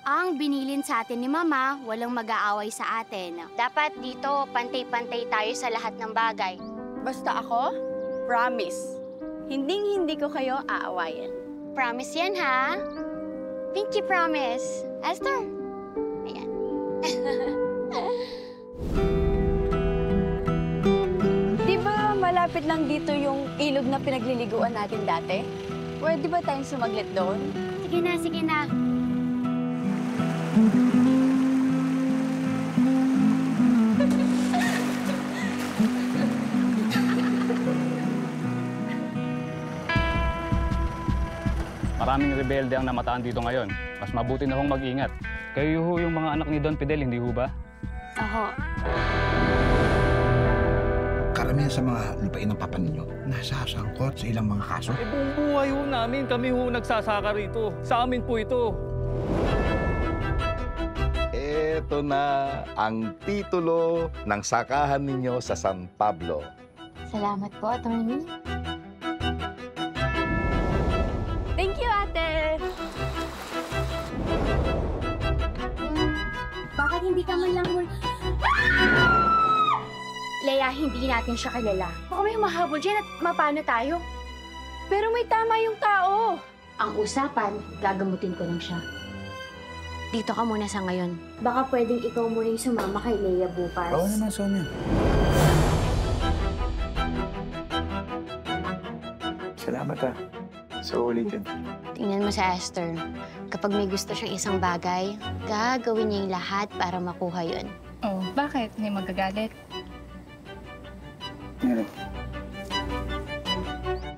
Ang binilin sa atin ni Mama, walang mag-aaway sa atin. Dapat dito, pantay-pantay tayo sa lahat ng bagay. Basta ako, promise, hinding-hindi ko kayo aawayin. Promise yan, ha? Pinky promise. Esther? Ayan. Di ba malapit lang dito yung ilog na pinagliliguan natin dati? Pwede ba tayong sumaglit doon? Sige na, sige na. Maraming rebelde ang namataan dito ngayon. Mas mabuti na hong mag-ingat. Kayo ho yung mga anak ni Don Fidel, hindi ho ba? Oho. Karamihan sa mga lupain ng papa ninyo, nasasangkot sa ilang mga kaso. Buong buhay ho namin, kami ho nagsasaka rito. Sa amin po ito. Ito na ang titulo ng sakahan ninyo sa San Pablo. Salamat po, Atty. Thank you, ate! Bakit hindi ka man lang Leia, hindi natin siya kilala. Baka may mahabol dyan at mapano tayo. Pero may tama yung tao. Ang usapan, gagamutin ko lang siya. Dito ka muna sa ngayon. Baka pwedeng ikaw muna yung sumama kay Leia bukas. Oo naman, Sonia. Salamat So, ulitin. Tingnan mo sa Esther. Kapag may gusto siyang isang bagay, gagawin niya yung lahat para makuha yun. Oh, bakit? May magagalit? Meron.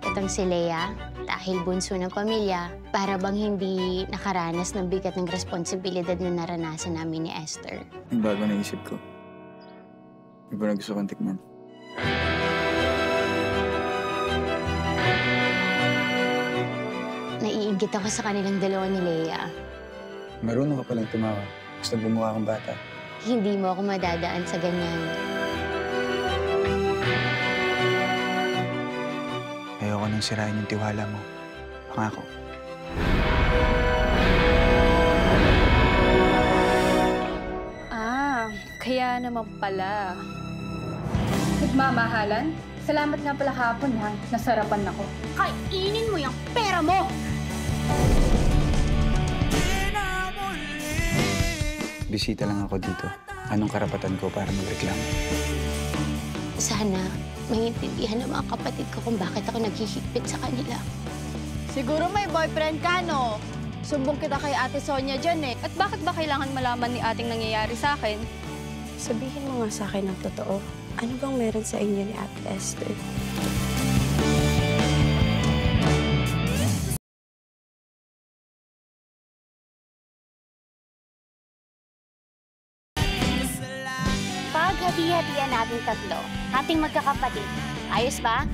Itong si Leia, dahil bunso ng pamilya, para bang hindi nakaranas ng bigat ng responsibilidad na naranasan namin ni Esther. Yung bago na isip ko. Iba na gusto kong tikman. Naiinggit ako sa kanilang dalawa ni Leia. Marunong ka palang tumawa. Basta bumuha kang bata. Hindi mo ako madadaan sa ganyan. Ayoko nang sirain yung tiwala mo. Pangako. Kaya naman pala. Nagmamahalan? Salamat nga pala hapon, ha? Nasarapan ako. Kainin mo yung pera mo! Bisita lang ako dito. Anong karapatan ko para magreklamo? Sana maintindihan ng mga kapatid ko kung bakit ako naghihigpit sa kanila. Siguro may boyfriend ka, no? Sumbong kita kay Ate Sonia dyan, eh. At bakit ba kailangan malaman ni ating nangyayari sa akin? Sabihin mo nga sa akin ang totoo. Ano bang meron sa inyo ni Ate Esther? Paghati-hatian natin tatlo, ating magkakapatid. Ayos ba?